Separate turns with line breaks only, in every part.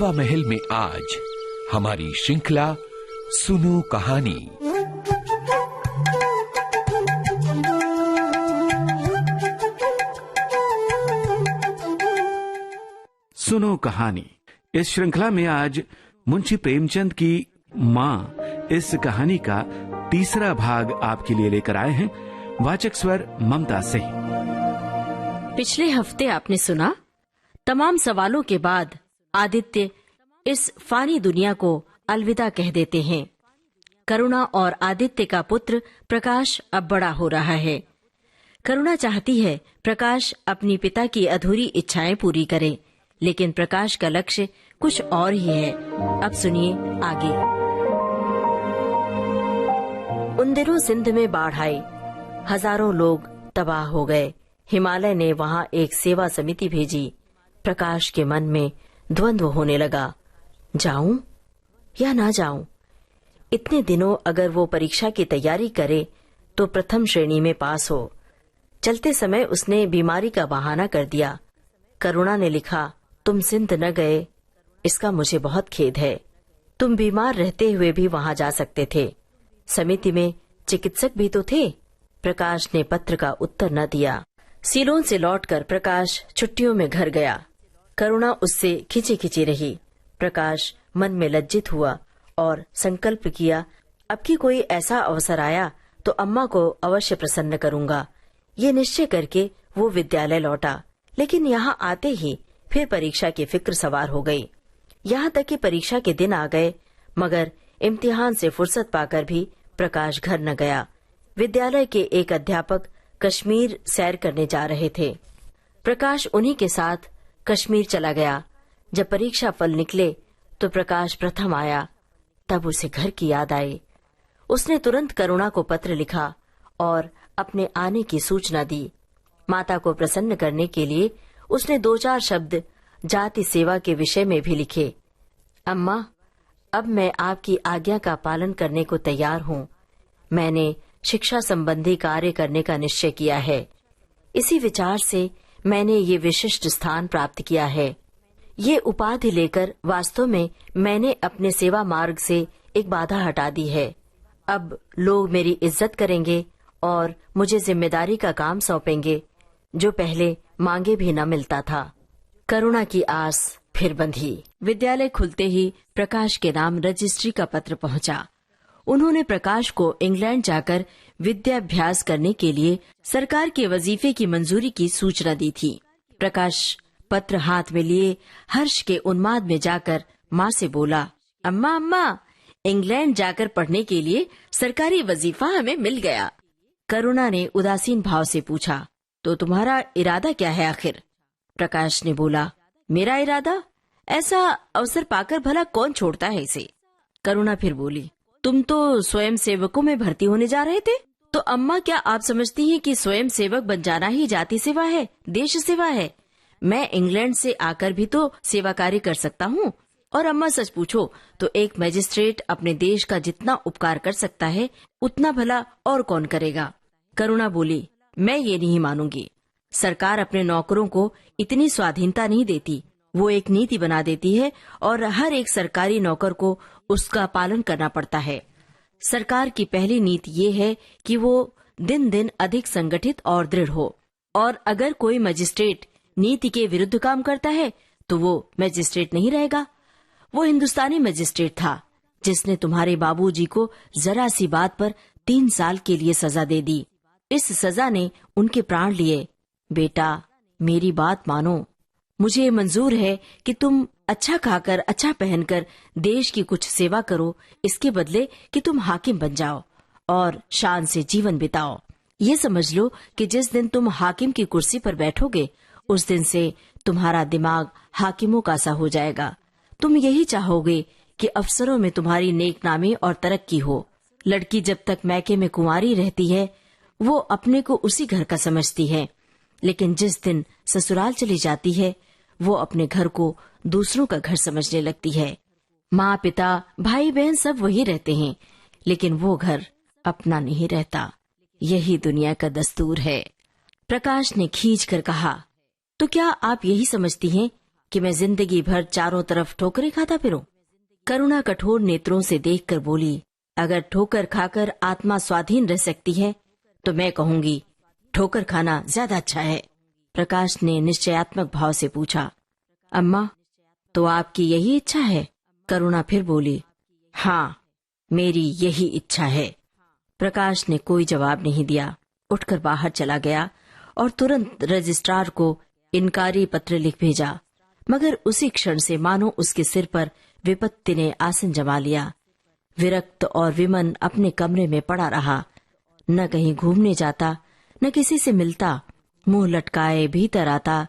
हवा महल में आज हमारी श्रृंखला सुनो कहानी।
सुनो कहानी इस श्रृंखला में आज मुंशी प्रेमचंद की माँ इस कहानी का तीसरा भाग आपके लिए लेकर आए हैं। वाचक स्वर ममता सिंह।
पिछले हफ्ते आपने सुना, तमाम सवालों के बाद आदित्य इस फानी दुनिया को अलविदा कह देते हैं। करुणा और आदित्य का पुत्र प्रकाश अब बड़ा हो रहा है। करुणा चाहती है प्रकाश अपनी पिता की अधूरी इच्छाएं पूरी करे, लेकिन प्रकाश का लक्ष्य कुछ और ही है। अब सुनिए आगे। उन दिनों सिंध में बाढ़ आई, हजारों लोग तबाह हो गए। हिमालय ने वहाँ एक सेवा समिति भेजी। प्रकाश के मन में द्वंद्व होने लगा, जाऊं या ना जाऊं। इतने दिनों अगर वो परीक्षा की तैयारी करे तो प्रथम श्रेणी में पास हो। चलते समय उसने बीमारी का बहाना कर दिया। करुणा ने लिखा, तुम सिंध न गए, इसका मुझे बहुत खेद है। तुम बीमार रहते हुए भी वहाँ जा सकते थे। समिति में चिकित्सक भी तो थे। प्रकाश ने पत्र का उत्तर न दिया। सीलोन से लौटकर प्रकाश छुट्टियों में घर गया। करुणा उससे खिंची खिंची रही। प्रकाश मन में लज्जित हुआ और संकल्प किया, अब की कोई ऐसा अवसर आया तो अम्मा को अवश्य प्रसन्न करूंगा। ये निश्चय करके वो विद्यालय लौटा। लेकिन यहाँ आते ही फिर परीक्षा की फिक्र सवार हो गई। यहाँ तक कि परीक्षा के दिन आ गए, मगर इम्तिहान से फुर्सत पाकर भी प्रकाश घर न गया। विद्यालय के एक अध्यापक कश्मीर सैर करने जा रहे थे। प्रकाश उन्हीं के साथ कश्मीर चला गया। जब परीक्षा फल निकले तो प्रकाश प्रथम आया। तब उसे घर की याद आई। उसने तुरंत करुणा को पत्र लिखा और अपने आने की सूचना दी। माता को प्रसन्न करने के लिए उसने 2-4 शब्द जाति सेवा के विषय में भी लिखे। अम्मा, अब मैं आपकी आज्ञा का पालन करने को तैयार हूँ। मैंने शिक्षा संबंधी कार्य करने का निश्चय किया है। इसी विचार से मैंने ये विशिष्ट स्थान प्राप्त किया है। ये उपाधि लेकर वास्तव में मैंने अपने सेवा मार्ग से एक बाधा हटा दी है। अब लोग मेरी इज्जत करेंगे और मुझे जिम्मेदारी का काम सौंपेंगे, जो पहले मांगे भी न मिलता था। करुणा की आस फिर बंधी। विद्यालय खुलते ही प्रकाश के नाम रजिस्ट्री का पत्र पहुंचा। उन्होंने प्रकाश को इंग्लैंड जाकर विद्याभ्यास करने के लिए सरकार के वजीफे की मंजूरी की सूचना दी थी। प्रकाश पत्र हाथ में लिए हर्ष के उन्माद में जाकर माँ से बोला, अम्मा अम्मा, इंग्लैंड जाकर पढ़ने के लिए सरकारी वजीफा हमें मिल गया। करुणा ने उदासीन भाव से पूछा, तो तुम्हारा इरादा क्या है आखिर? प्रकाश ने बोला, मेरा इरादा? ऐसा अवसर पाकर भला कौन छोड़ता है इसे? करुणा फिर बोली, तुम तो स्वयं सेवकों में भर्ती होने जा रहे थे। तो अम्मा, क्या आप समझती हैं कि स्वयं सेवक बन जाना ही जाति सेवा है, देश सेवा है? मैं इंग्लैंड से आकर भी तो सेवा कार्य कर सकता हूँ। और अम्मा, सच पूछो तो एक मजिस्ट्रेट अपने देश का जितना उपकार कर सकता है उतना भला और कौन करेगा? करुणा बोली, मैं ये नहीं मानूंगी। सरकार अपने नौकरों को इतनी स्वाधीनता नहीं देती। वो एक नीति बना देती है और हर एक सरकारी नौकर को उसका पालन करना पड़ता है। सरकार की पहली नीति ये है कि वो दिन दिन अधिक संगठित और दृढ़ हो। और अगर कोई मजिस्ट्रेट नीति के विरुद्ध काम करता है तो वो मजिस्ट्रेट नहीं रहेगा। वो हिंदुस्तानी मजिस्ट्रेट था जिसने तुम्हारे बाबूजी को जरा सी बात पर 3 साल के लिए सजा दे दी। इस सजा ने उनके प्राण लिए। बेटा, मेरी बात मानो। मुझे मंजूर है कि तुम अच्छा खाकर अच्छा पहनकर देश की कुछ सेवा करो, इसके बदले कि तुम हाकिम बन जाओ और शान से जीवन बिताओ। ये समझ लो कि जिस दिन तुम हाकिम की कुर्सी पर बैठोगे उस दिन से तुम्हारा दिमाग हाकिमों का सा हो जाएगा। तुम यही चाहोगे कि अफसरों में तुम्हारी नेकनामी और तरक्की हो। लड़की जब तक मैके में कुंवारी रहती है वो अपने को उसी घर का समझती है, लेकिन जिस दिन ससुराल चली जाती है वो अपने घर को दूसरों का घर समझने लगती है। माँ पिता भाई बहन सब वही रहते हैं, लेकिन वो घर अपना नहीं रहता। यही दुनिया का दस्तूर है। प्रकाश ने खींच कर कहा, तो क्या आप यही समझती हैं कि मैं जिंदगी भर चारों तरफ ठोकरें खाता फिरूं? करुणा कठोर नेत्रों से देखकर बोली, अगर ठोकर खाकर आत्मा स्वाधीन रह सकती है तो मैं कहूंगी ठोकर खाना ज्यादा अच्छा है। प्रकाश ने निश्चयात्मक भाव से पूछा, अम्मा, तो आपकी यही इच्छा है? करुणा फिर बोली, हाँ, मेरी यही इच्छा है। प्रकाश ने कोई जवाब नहीं दिया, उठकर बाहर चला गया और तुरंत रजिस्ट्रार को इनकारी पत्र लिख भेजा। मगर उसी क्षण से मानो उसके सिर पर विपत्ति ने आसन जमा लिया। विरक्त और विमन अपने कमरे में पड़ा रहा, न कहीं घूमने जाता, न किसी से मिलता, मुंह लटकाए भीतर आता,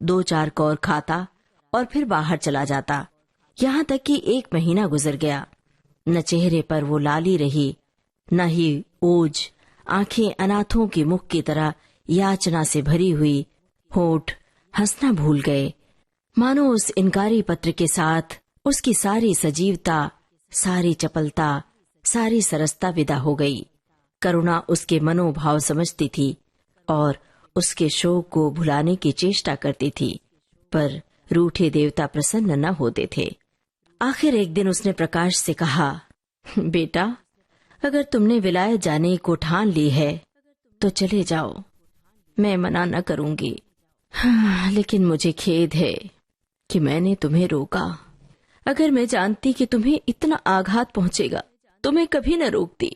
2-4 कौर खाता और फिर बाहर चला जाता। यहाँ तक कि 1 महीना गुजर गया। न चेहरे पर वो लाली रही, न ही ओज। आंखें अनाथों के मुख की तरह याचना से भरी हुई, होठ हंसना भूल गए। मानो उस इनकारी पत्र के साथ उसकी सारी सजीवता, सारी चपलता, सारी सरसता विदा हो गई। करुणा उसके मनोभाव समझती थी और उसके शोक को भुलाने की चेष्टा करती थी, पर रूठे देवता प्रसन्न न होते थे। आखिर एक दिन उसने प्रकाश से कहा, बेटा, अगर तुमने विलायत जाने को ठान ली है तो चले जाओ, मैं मना न करूंगी। हाँ, लेकिन मुझे खेद है कि मैंने तुम्हें रोका। अगर मैं जानती कि तुम्हें इतना आघात पहुंचेगा तो मैं कभी न रोकती।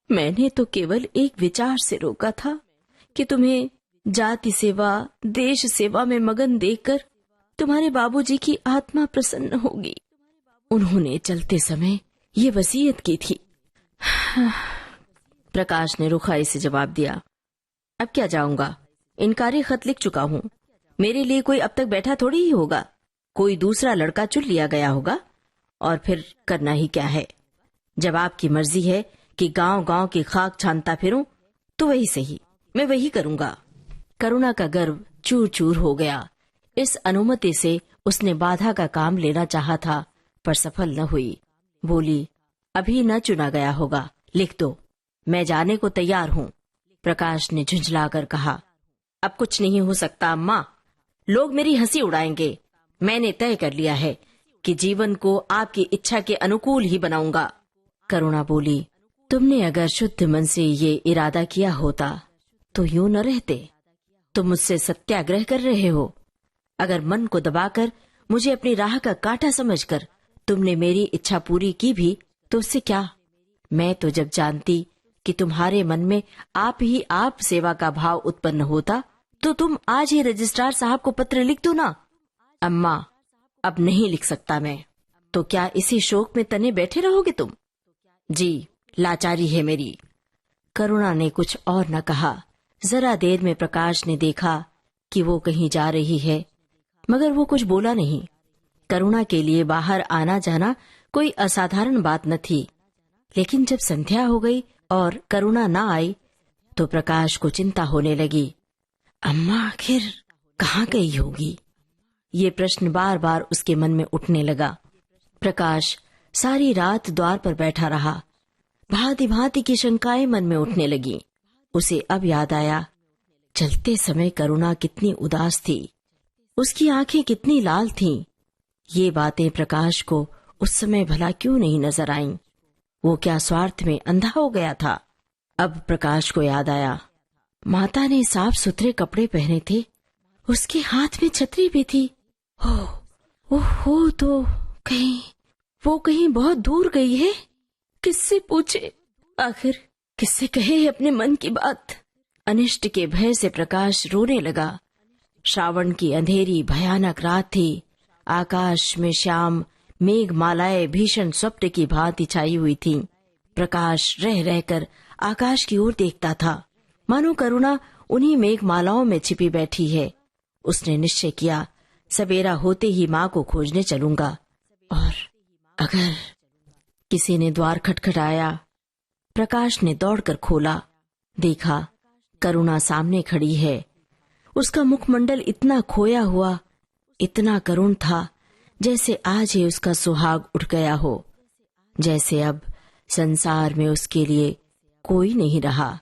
मैंने तो केवल एक विचार से रोका था कि तुम्हें जाति सेवा, देश सेवा में मगन देखकर तुम्हारे बाबूजी की आत्मा प्रसन्न होगी। उन्होंने चलते समय ये वसीयत की थी। प्रकाश ने रुखाई से जवाब दिया, अब क्या जाऊंगा, इनकारी खत लिख चुका हूँ। मेरे लिए कोई अब तक बैठा थोड़ी ही होगा, कोई दूसरा लड़का चुन लिया गया होगा, और फिर करना ही क्या है। जब आपकी मर्जी है कि गांव गांव की खाक छानता फिरूं, तो वही सही, मैं वही करूंगा। करुणा का गर्व चूर चूर हो गया। इस अनुमति से उसने बाधा का काम लेना चाहा था, पर सफल न हुई। बोली, अभी न चुना गया होगा, लिख दो, मैं जाने को तैयार हूँ। प्रकाश ने झुंझलाकर कहा, अब कुछ नहीं हो सकता अम्मा, लोग मेरी हंसी उड़ाएंगे। मैंने तय कर लिया है कि जीवन को आपकी इच्छा के अनुकूल ही बनाऊंगा। करुणा बोली, तुमने अगर शुद्ध मन से ये इरादा किया होता तो यूं न रहते। तुम मुझसे सत्याग्रह कर रहे हो। अगर मन को दबाकर मुझे अपनी राह का कांटा समझकर तुमने मेरी इच्छा पूरी की भी तो उससे क्या। मैं तो जब जानती कि तुम्हारे मन में आप ही आप सेवा का भाव उत्पन्न होता तो तुम आज ही रजिस्ट्रार साहब को पत्र लिख दो ना। अम्मा, अब नहीं लिख सकता मैं। तो क्या इसी शोक में तने बैठे रहोगे तुम? जी, लाचारी है मेरी। करुणा ने कुछ और न कहा। जरा देर में प्रकाश ने देखा कि वो कहीं जा रही है, मगर वो कुछ बोला नहीं। करुणा के लिए बाहर आना जाना कोई असाधारण बात न थी, लेकिन जब संध्या हो गई और करुणा न आई तो प्रकाश को चिंता होने लगी। अम्मा आखिर कहाँ गई होगी? ये प्रश्न बार बार उसके मन में उठने लगा। प्रकाश सारी रात द्वार पर बैठा रहा। भांति भांति की शंकाएं मन में उठने लगी। उसे अब याद आया, चलते समय करुणा कितनी उदास थी, उसकी आंखें कितनी लाल थीं। ये बातें प्रकाश को उस समय भला क्यों नहीं नजर आईं? वो क्या स्वार्थ में अंधा हो गया था? अब प्रकाश को याद आया, माता ने साफ सुथरे कपड़े पहने थे, उसके हाथ में छतरी भी थी। ओहो, तो वो कहीं बहुत दूर गई है। किससे पूछे? आखिर किससे कहे अपने मन की बात? अनिष्ट के भय से प्रकाश रोने लगा। श्रावण की अंधेरी भयानक रात थी। आकाश में श्याम मेघ मालाएं भीषण स्वप्न की भांति छाई हुई थीं। प्रकाश रह रहकर आकाश की ओर देखता था, मानो करुणा उन्हीं मेघ मालाओं में छिपी बैठी है। उसने निश्चय किया, सवेरा होते ही माँ को खोजने चलूंगा। और अगर किसी ने द्वार खटखटाया, प्रकाश ने दौड़कर खोला। देखा, करुणा सामने खड़ी है। उसका मुखमंडल इतना खोया हुआ, इतना करुण था, जैसे आज ही उसका सुहाग उठ गया हो, जैसे अब संसार में उसके लिए कोई नहीं रहा,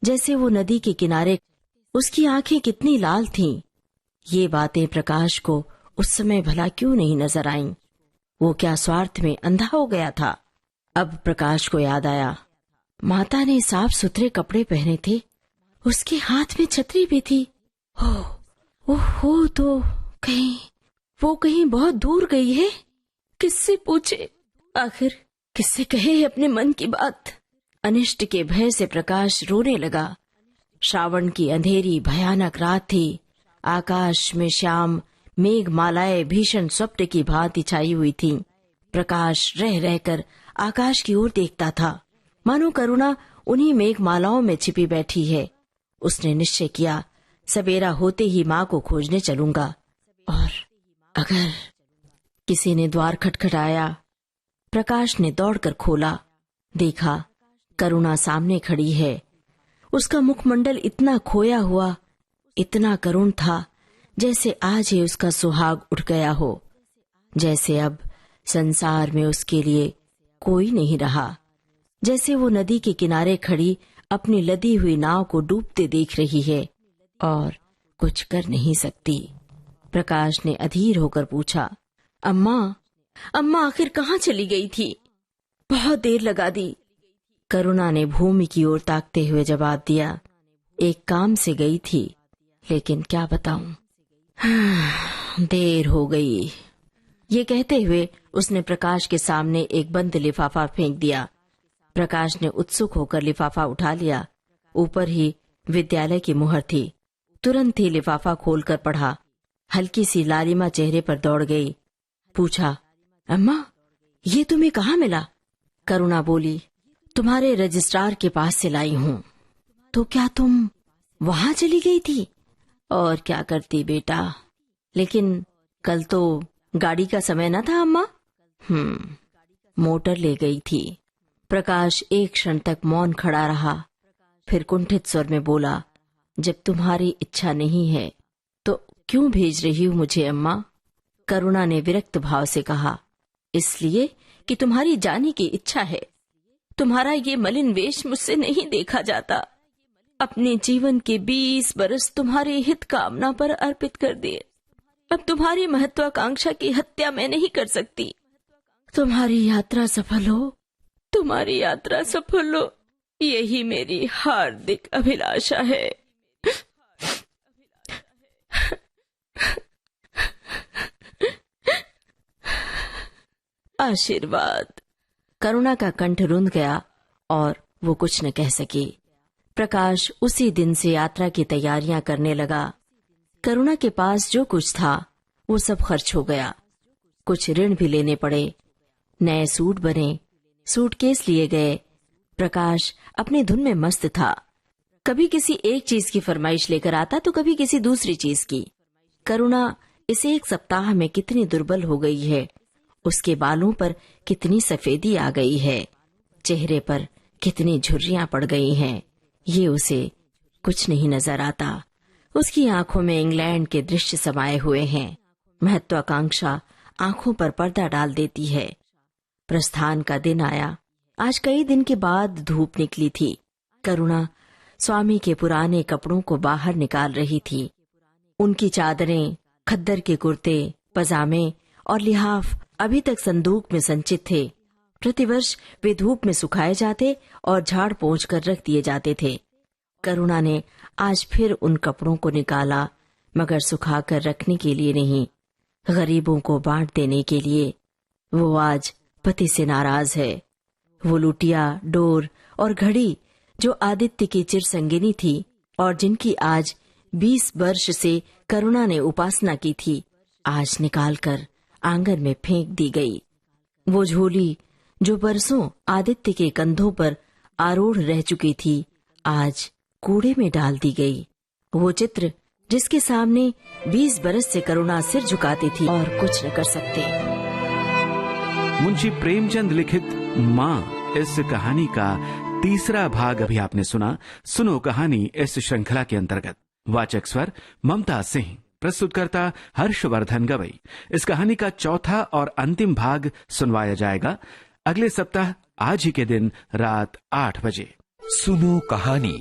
जैसे वो नदी के किनारे। उसकी आंखें कितनी लाल थीं। ये बातें प्रकाश को उस समय भला क्यों नहीं नजर आईं? वो क्या स्वार्थ में अंधा हो गया था? अब प्रकाश को याद आया, माता ने साफ सुथरे कपड़े पहने थे, उसके हाथ में छतरी भी थी। ओहो, तो कहीं बहुत दूर गई है। किससे पूछे? आखिर किससे कहे अपने मन की बात? अनिष्ट के भय से प्रकाश रोने लगा। श्रावण की अंधेरी भयानक रात थी। आकाश में श्याम मेघ मालाएं भीषण स्वप्न की भांति छाई हुई थीं। प्रकाश रह रहकर आकाश की ओर देखता था, मानो करुणा उन्हीं मेघ मालाओं में छिपी बैठी है। उसने निश्चय किया, सवेरा होते ही माँ को खोजने चलूंगा। और अगर किसी ने द्वार खटखटाया, प्रकाश ने दौड़कर खोला। देखा, करुणा सामने खड़ी है। उसका मुखमंडल इतना खोया हुआ, इतना करुण था, जैसे आज ही उसका सुहाग उठ गया हो, जैसे अब संसार में उसके लिए कोई नहीं रहा, जैसे वो नदी के किनारे खड़ी अपनी लदी हुई नाव को डूबते देख रही है और कुछ कर नहीं सकती। प्रकाश ने अधीर होकर पूछा, अम्मा आखिर कहाँ चली गई थी? बहुत देर लगा दी। करुणा ने भूमि की ओर ताकते हुए जवाब दिया, एक काम से गई थी, लेकिन क्या बताऊं, देर हो गई। ये कहते हुए उसने प्रकाश के सामने एक बंद लिफाफा फेंक दिया। प्रकाश ने उत्सुक होकर लिफाफा उठा लिया। ऊपर ही विद्यालय की मुहर थी। तुरंत ही लिफाफा खोलकर पढ़ा। हल्की सी लालिमा चेहरे पर दौड़ गई। पूछा, अम्मा, ये तुम्हें कहाँ मिला? करुणा बोली, तुम्हारे रजिस्ट्रार के पास से लाई हूँ। तो क्या तुम वहां चली गई थी? और क्या करती बेटा, लेकिन कल तो गाड़ी का समय न था अम्मा। मोटर ले गई थी। प्रकाश एक क्षण तक मौन खड़ा रहा, फिर कुंठित स्वर में बोला, जब तुम्हारी इच्छा नहीं है तो क्यों भेज रही हूँ मुझे अम्मा? करुणा ने विरक्त भाव से कहा, इसलिए कि तुम्हारी जाने की इच्छा है। तुम्हारा ये मलिन वेश मुझसे नहीं देखा जाता। अपने जीवन के 20 बरस तुम्हारे हित कामना पर अर्पित कर दिए। अब तुम्हारी महत्वाकांक्षा की हत्या मैं नहीं कर सकती। तुम्हारी यात्रा सफल हो, तुम्हारी यात्रा सफल हो, यही मेरी हार्दिक अभिलाषा है। आशीर्वाद। करुणा का कंठ रुंध गया और वो कुछ न कह सकी। प्रकाश उसी दिन से यात्रा की तैयारियां करने लगा। करुणा के पास जो कुछ था वो सब खर्च हो गया। कुछ ऋण भी लेने पड़े। नए सूट बने, सूटकेस लिए गए। प्रकाश अपनी धुन में मस्त था। कभी किसी एक चीज की फरमाइश लेकर आता तो कभी किसी दूसरी चीज की। करुणा इस एक सप्ताह में कितनी दुर्बल हो गई है। उसके बालों पर कितनी सफेदी आ गई है, चेहरे पर कितनी झुर्रियां पड़ गई हैं, ये उसे कुछ नहीं नजर आता। उसकी आंखों में इंग्लैंड के दृश्य समाये हुए हैं। महत्वाकांक्षा आंखों पर पर्दा डाल देती है। प्रस्थान का दिन आया। आज कई दिन के बाद धूप निकली थी। करुणा स्वामी के पुराने कपड़ों को बाहर निकाल रही थी। उनकी चादरें, खद्दर के कुर्ते, पजामे और लिहाफ अभी तक संदूक में संचित थे। प्रतिवर्ष वे धूप में सुखाए जाते और झाड़ पोंछ कर रख दिए जाते थे। करुणा ने आज फिर उन कपड़ों को निकाला, मगर सुखाकर रखने के लिए नहीं, गरीबों को बांट देने के लिए। वो आज पति से नाराज है। वो लुटिया, डोर और घड़ी जो आदित्य की चिरसंगिनी थी और जिनकी आज 20 वर्ष से करुणा ने उपासना की थी, आज निकालकर आंगन में फेंक दी गई। वो झोली जो बरसों आदित्य के कंधों पर आरूढ़ रह चुकी थी, आज कूड़े में डाल दी गई। वो चित्र जिसके सामने 20 बरस से करुणा सिर झुकाती थी और कुछ न कर सकते।
मुंशी प्रेमचंद लिखित माँ इस कहानी का तीसरा भाग अभी आपने सुना। सुनो कहानी इस श्रृंखला के अंतर्गत। वाचक स्वर ममता सिंह, प्रस्तुतकर्ता हर्षवर्धन गवई। इस कहानी का चौथा और अंतिम भाग सुनवाया जाएगा अगले सप्ताह आज ही के दिन रात 8 बजे।
सुनो कहानी।